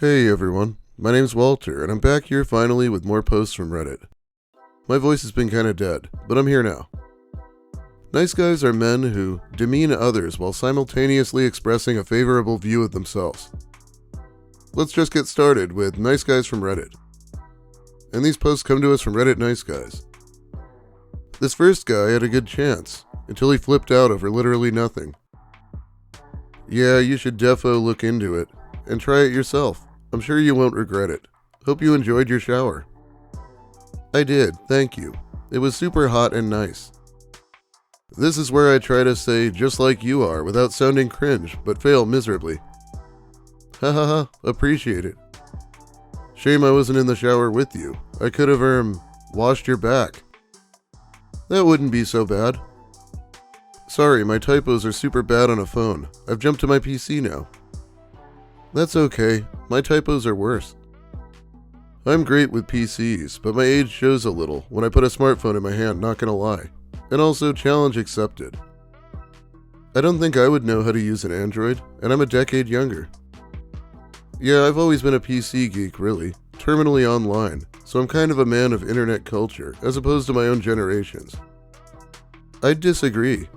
Hey everyone, my name's Walter, and I'm back here finally with more posts from Reddit. My voice has been kinda dead, but I'm here now. Nice guys are men who demean others while simultaneously expressing a favorable view of themselves. Let's just get started with Nice Guys from Reddit. And these posts come to us from Reddit Nice Guys. This first guy had a good chance, until he flipped out over literally nothing. Yeah, you should defo look into it, and try it yourself. I'm sure you won't regret it. Hope you enjoyed your shower. I did, thank you. It was super hot and nice. This is where I try to say just like you are without sounding cringe, but fail miserably. Hahaha, appreciate it. Shame I wasn't in the shower with you. I could have, washed your back. That wouldn't be so bad. Sorry, my typos are super bad on a phone. I've jumped to my PC now. That's okay, my typos are worse. I'm great with PCs, but my age shows a little when I put a smartphone in my hand, not gonna lie. And also, challenge accepted. I don't think I would know how to use an Android, and I'm a decade younger. Yeah, I've always been a PC geek, really, terminally online, so I'm kind of a man of internet culture, as opposed to my own generations. I'd disagree.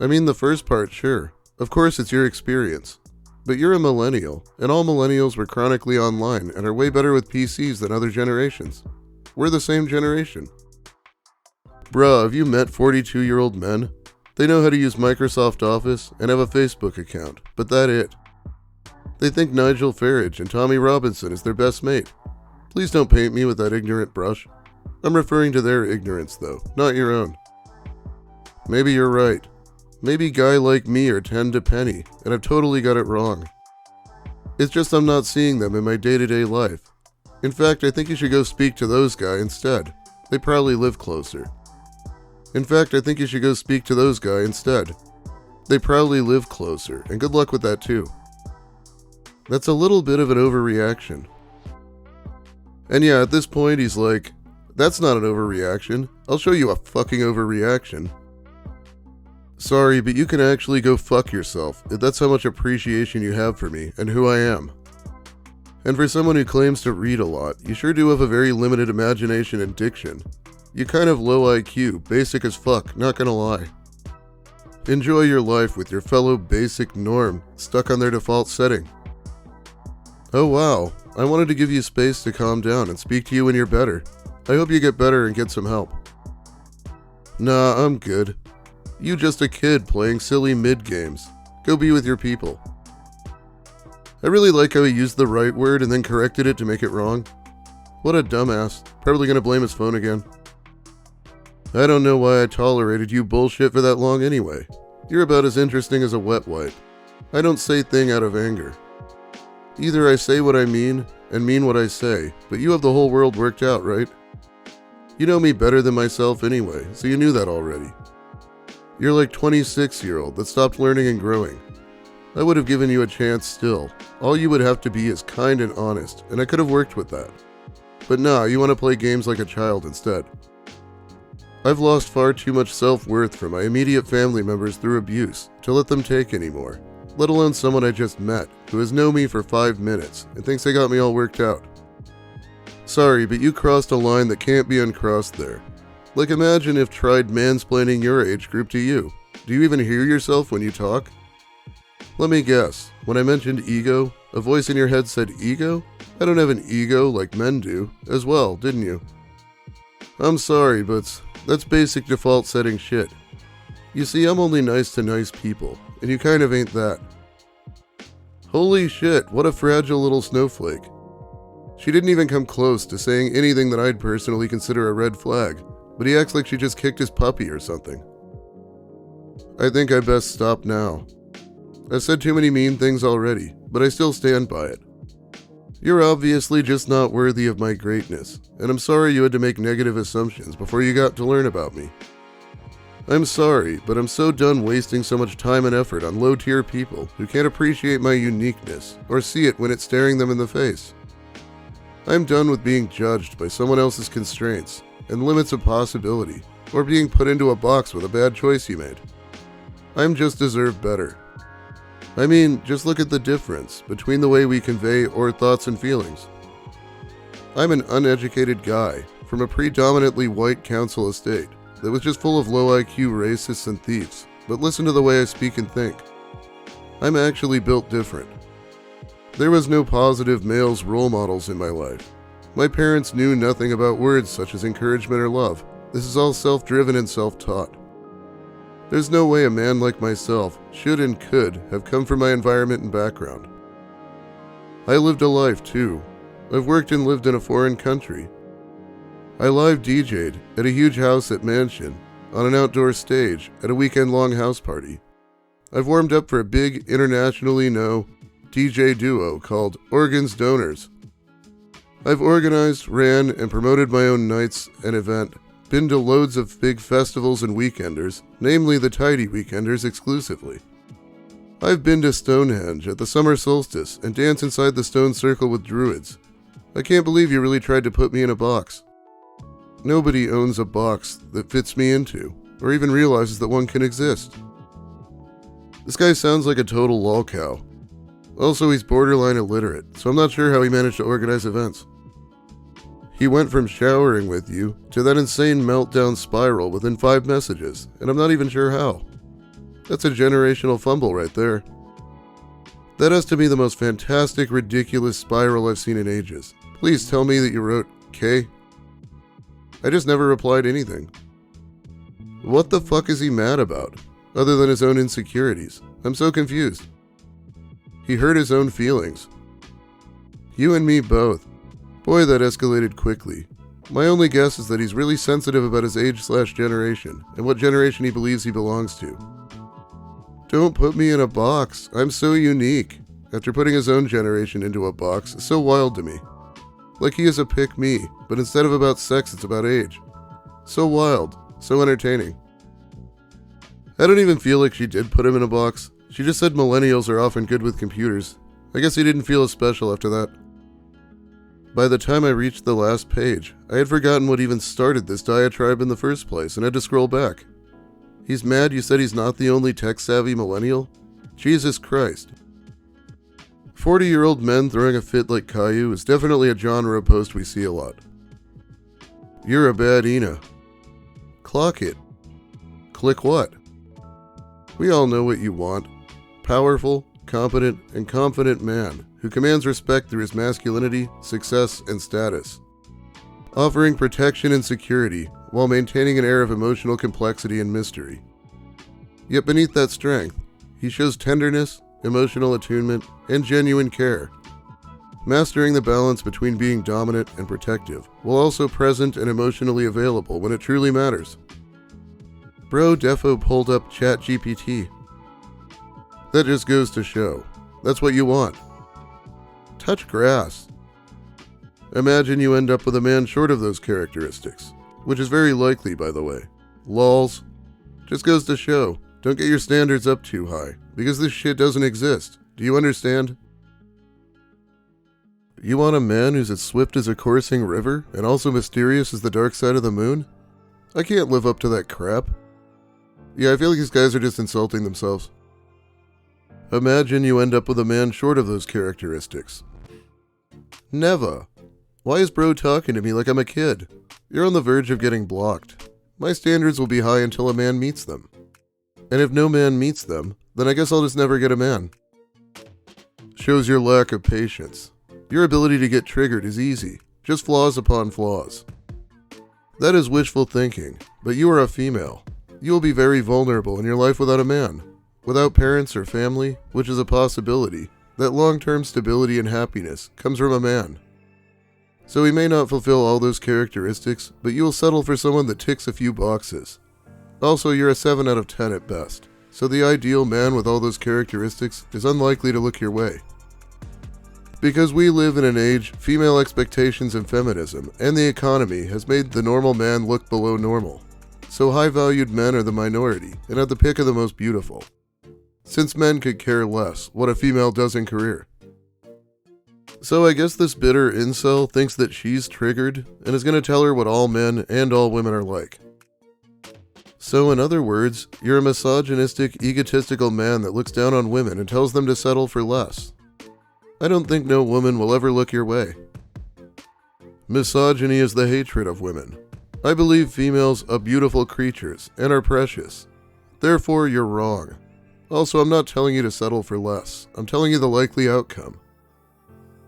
I mean, the first part, sure. Of course, it's your experience. But you're a millennial, and all millennials were chronically online and are way better with PCs than other generations. We're the same generation. Bruh, have you met 42-year-old men? They know how to use Microsoft Office and have a Facebook account, but that it. They think Nigel Farage and Tommy Robinson is their best mate. Please don't paint me with that ignorant brush. I'm referring to their ignorance, though, not your own. Maybe you're right. Maybe guy like me are 10 to penny, and I've totally got it wrong. It's just I'm not seeing them in my day-to-day life. In fact, I think you should go speak to those guys instead. They probably live closer. And good luck with that too. That's a little bit of an overreaction. And yeah, at this point he's like, that's not an overreaction. I'll show you a fucking overreaction. Sorry, but you can actually go fuck yourself if that's how much appreciation you have for me and who I am. And for someone who claims to read a lot, you sure do have a very limited imagination and diction. You kind of low IQ, basic as fuck, not gonna lie. Enjoy your life with your fellow basic norm, stuck on their default setting. Oh wow, I wanted to give you space to calm down and speak to you when you're better. I hope you get better and get some help. Nah, I'm good. You just a kid playing silly mid-games. Go be with your people. I really like how he used the right word and then corrected it to make it wrong. What a dumbass. Probably gonna blame his phone again. I don't know why I tolerated you bullshit for that long anyway. You're about as interesting as a wet wipe. I don't say thing out of anger. Either I say what I mean and mean what I say, but you have the whole world worked out, right? You know me better than myself anyway, so you knew that already. You're like 26-year-old that stopped learning and growing. I would have given you a chance still. All you would have to be is kind and honest, and I could have worked with that. But nah, you want to play games like a child instead. I've lost far too much self-worth from my immediate family members through abuse to let them take anymore, let alone someone I just met who has known me for 5 minutes and thinks they got me all worked out. Sorry, but you crossed a line that can't be uncrossed there. Like imagine if tried mansplaining your age group to you. Do you even hear yourself when you talk? Let me guess, when I mentioned ego, a voice in your head said ego? I don't have an ego like men do, as well, didn't you? I'm sorry, but that's basic default setting shit. You see, I'm only nice to nice people, and you kind of ain't that. Holy shit, what a fragile little snowflake. She didn't even come close to saying anything that I'd personally consider a red flag. But he acts like she just kicked his puppy or something. I think I best stop now. I've said too many mean things already, but I still stand by it. You're obviously just not worthy of my greatness, and I'm sorry you had to make negative assumptions before you got to learn about me. I'm sorry, but I'm so done wasting so much time and effort on low-tier people who can't appreciate my uniqueness or see it when it's staring them in the face. I'm done with being judged by someone else's constraints and limits of possibility, or being put into a box with a bad choice you made. I'm just deserve better. I mean, just look at the difference between the way we convey our thoughts and feelings. I'm an uneducated guy from a predominantly white council estate that was just full of low IQ racists and thieves, but listen to the way I speak and think. I'm actually built different. There was no positive males role models in my life. My parents knew nothing about words such as encouragement or love. This is all self-driven and self-taught. There's no way a man like myself should and could have come from my environment and background. I lived a life too. I've worked and lived in a foreign country. I live DJ'd at a huge house at Mansion, on an outdoor stage, at a weekend-long house party. I've warmed up for a big, internationally known DJ duo called Organs Donors. I've organized, ran, and promoted my own nights and event, been to loads of big festivals and weekenders, namely the Tidy Weekenders exclusively. I've been to Stonehenge at the summer solstice and danced inside the stone circle with druids. I can't believe you really tried to put me in a box. Nobody owns a box that fits me into, or even realizes that one can exist. This guy sounds like a total lolcow. Also, he's borderline illiterate, so I'm not sure how he managed to organize events. He went from showering with you to that insane meltdown spiral within 5 messages, and I'm not even sure how. That's a generational fumble right there. That has to be the most fantastic, ridiculous spiral I've seen in ages. Please tell me that you wrote K. I just never replied anything. What the fuck is he mad about, other than his own insecurities? I'm so confused. He hurt his own feelings. You and me both. Boy, that escalated quickly. My only guess is that he's really sensitive about his age/generation, and what generation he believes he belongs to. Don't put me in a box. I'm so unique. After putting his own generation into a box is so wild to me. Like he is a pick me, but instead of about sex, it's about age. So wild, so entertaining. I don't even feel like she did put him in a box. She just said millennials are often good with computers. I guess he didn't feel as special after that. By the time I reached the last page, I had forgotten what even started this diatribe in the first place and had to scroll back. He's mad you said he's not the only tech-savvy millennial? Jesus Christ. 40-year-old men throwing a fit like Caillou is definitely a genre post we see a lot. You're a bad Ina. Clock it. Click what? We all know what you want. Powerful, competent, and confident man who commands respect through his masculinity, success, and status. Offering protection and security while maintaining an air of emotional complexity and mystery. Yet beneath that strength, he shows tenderness, emotional attunement, and genuine care, mastering the balance between being dominant and protective, while also present and emotionally available when it truly matters. Bro defo pulled up ChatGPT. That just goes to show. That's what you want. Touch grass. Imagine you end up with a man short of those characteristics, which is very likely, by the way. Lols. Just goes to show, don't get your standards up too high, because this shit doesn't exist. Do you understand? You want a man who's as swift as a coursing river, and also mysterious as the dark side of the moon? I can't live up to that crap. Yeah, I feel like these guys are just insulting themselves. Imagine you end up with a man short of those characteristics. Never. Why is bro talking to me like I'm a kid? You're on the verge of getting blocked. My standards will be high until a man meets them. And if no man meets them, then I guess I'll just never get a man. Shows your lack of patience. Your ability to get triggered is easy, just flaws upon flaws. That is wishful thinking, but you are a female. You will be very vulnerable in your life without a man. Without parents or family, which is a possibility, that long-term stability and happiness comes from a man. So he may not fulfill all those characteristics, but you will settle for someone that ticks a few boxes. Also, you're a 7 out of 10 at best, so the ideal man with all those characteristics is unlikely to look your way. Because we live in an age, female expectations and feminism, and the economy has made the normal man look below normal. So high-valued men are the minority, and have the pick of the most beautiful. Since men could care less what a female does in career. So I guess this bitter incel thinks that she's triggered, and is going to tell her what all men and all women are like. So in other words, you're a misogynistic, egotistical man that looks down on women and tells them to settle for less. I don't think no woman will ever look your way. Misogyny is the hatred of women. I believe females are beautiful creatures and are precious. Therefore, you're wrong. Also, I'm not telling you to settle for less. I'm telling you the likely outcome.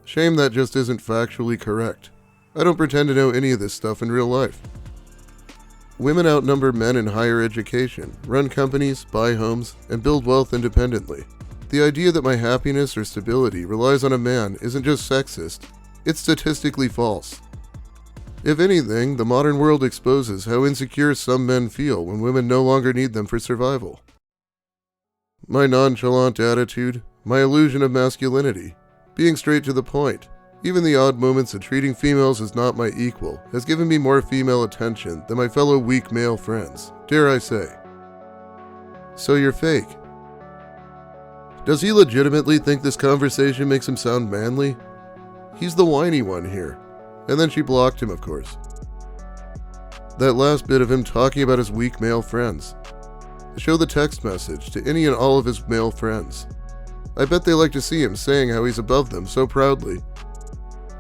Shame that just isn't factually correct. I don't pretend to know any of this stuff in real life. Women outnumber men in higher education, run companies, buy homes, and build wealth independently. The idea that my happiness or stability relies on a man isn't just sexist, it's statistically false. If anything, the modern world exposes how insecure some men feel when women no longer need them for survival. My nonchalant attitude, my illusion of masculinity, being straight to the point, even the odd moments of treating females as not my equal has given me more female attention than my fellow weak male friends, dare I say. So you're fake. Does he legitimately think this conversation makes him sound manly? He's the whiny one here. And then she blocked him, of course. That last bit of him talking about his weak male friends. Show the text message to any and all of his male friends. I bet they like to see him saying how he's above them so proudly.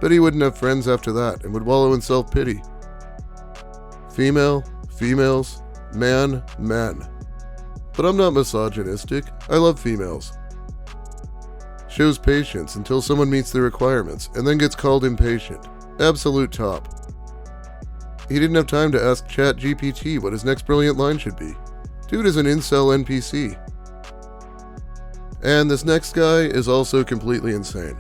Bet he wouldn't have friends after that and would wallow in self-pity. Female, females, man, men. But I'm not misogynistic. I love females. Shows patience until someone meets the requirements and then gets called impatient. Absolute top. He didn't have time to ask ChatGPT what his next brilliant line should be. Dude is an incel NPC. And this next guy is also completely insane.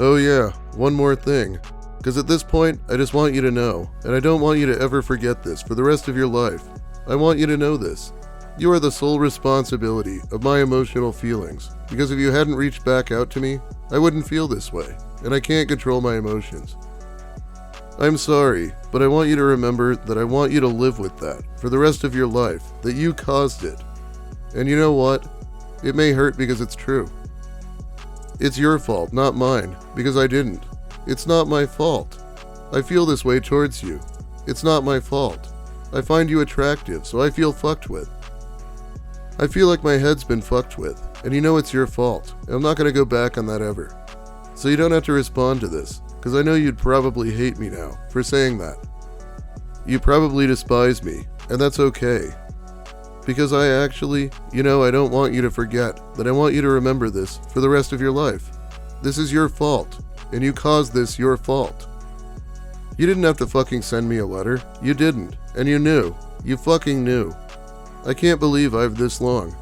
Oh yeah, one more thing. Because at this point, I just want you to know, and I don't want you to ever forget this for the rest of your life. I want you to know this. You are the sole responsibility of my emotional feelings, because if you hadn't reached back out to me, I wouldn't feel this way, and I can't control my emotions. I'm sorry, but I want you to remember that I want you to live with that for the rest of your life, that you caused it. And you know what? It may hurt because it's true. It's your fault, not mine, because I didn't. It's not my fault. I feel this way towards you. It's not my fault. I find you attractive, so I feel fucked with. I feel like my head's been fucked with, and you know it's your fault, and I'm not going to go back on that ever. So you don't have to respond to this, because I know you'd probably hate me now for saying that. You probably despise me, and that's okay. Because I actually, I don't want you to forget that I want you to remember this for the rest of your life. This is your fault, and you caused this your fault. You didn't have to fucking send me a letter. You didn't, and you knew. You fucking knew. I can't believe I've this long.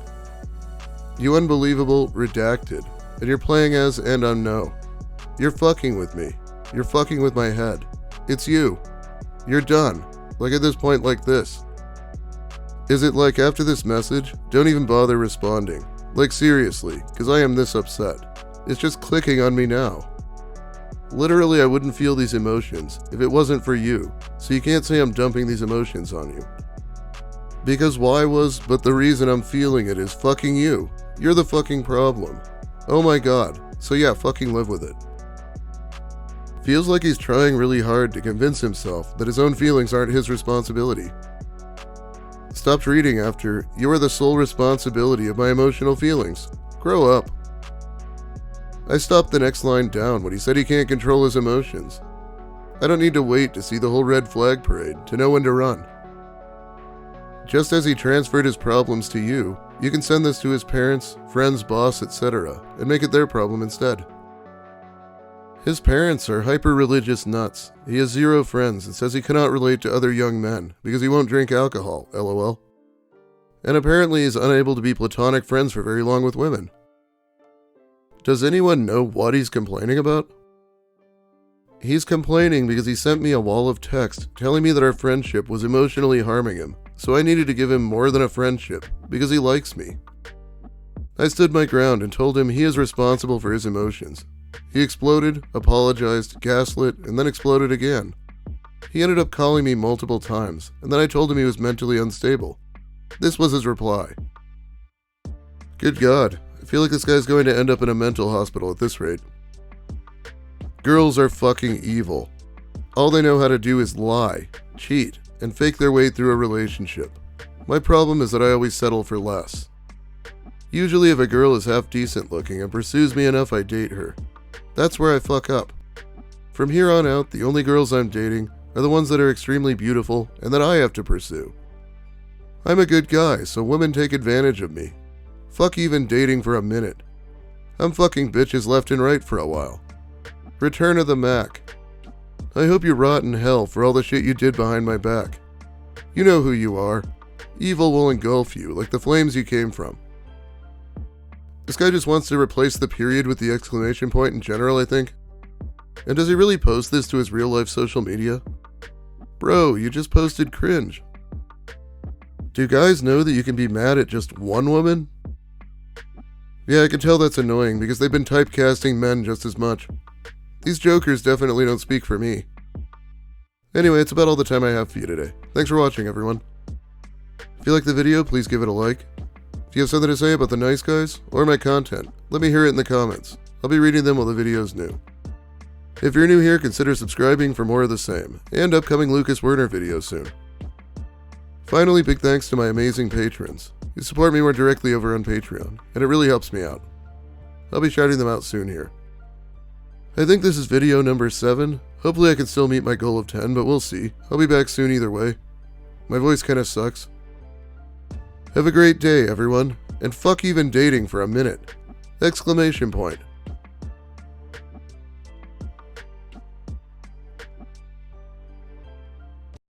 You unbelievable redacted, and you're playing as and unknown. You're fucking with me. You're fucking with my head. It's you. You're done. Like at this point like this. Is it like after this message, don't even bother responding. Like seriously, because I am this upset. It's just clicking on me now. Literally, I wouldn't feel these emotions if it wasn't for you, so you can't say I'm dumping these emotions on you. Because why was, but the reason I'm feeling it is fucking you. You're the fucking problem. Oh my god. So yeah, fucking live with it. Feels like he's trying really hard to convince himself that his own feelings aren't his responsibility. Stopped reading after, you are the sole responsibility of my emotional feelings. Grow up. I stopped the next line down when he said he can't control his emotions. I don't need to wait to see the whole red flag parade to know when to run. Just as he transferred his problems to you, you can send this to his parents, friends, boss, etc., and make it their problem instead. His parents are hyper-religious nuts. He has 0 friends and says he cannot relate to other young men because he won't drink alcohol, lol. And apparently he's unable to be platonic friends for very long with women. Does anyone know what he's complaining about? He's complaining because he sent me a wall of text telling me that our friendship was emotionally harming him, so I needed to give him more than a friendship because he likes me. I stood my ground and told him he is responsible for his emotions. He exploded, apologized, gaslit, and then exploded again. He ended up calling me multiple times, and then I told him he was mentally unstable. This was his reply. Good God, I feel like this guy's going to end up in a mental hospital at this rate. Girls are fucking evil. All they know how to do is lie, cheat, and fake their way through a relationship. My problem is that I always settle for less. Usually if a girl is half decent looking and pursues me enough, I date her. That's where I fuck up. From here on out, the only girls I'm dating are the ones that are extremely beautiful and that I have to pursue. I'm a good guy, so women take advantage of me. Fuck even dating for a minute. I'm fucking bitches left and right for a while. Return of the Mac. I hope you rot in hell for all the shit you did behind my back. You know who you are. Evil will engulf you like the flames you came from. This guy just wants to replace the period with the exclamation point in general, I think. And does he really post this to his real life social media? Bro, you just posted cringe. Do guys know that you can be mad at just one woman? Yeah, I can tell that's annoying because they've been typecasting men just as much. These jokers definitely don't speak for me. Anyway, it's about all the time I have for you today. Thanks for watching, everyone. If you like the video, please give it a like. If you have something to say about the nice guys or my content, let me hear it in the comments. I'll be reading them while the video's new. If you're new here, consider subscribing for more of the same, and upcoming Lucas Werner videos soon. Finally, big thanks to my amazing patrons. You support me more directly over on Patreon, and it really helps me out. I'll be shouting them out soon here. I think this is video number 7. Hopefully I can still meet my goal of 10, but we'll see. I'll be back soon either way. My voice kinda sucks. Have a great day, everyone, and fuck even dating for a minute! Exclamation point.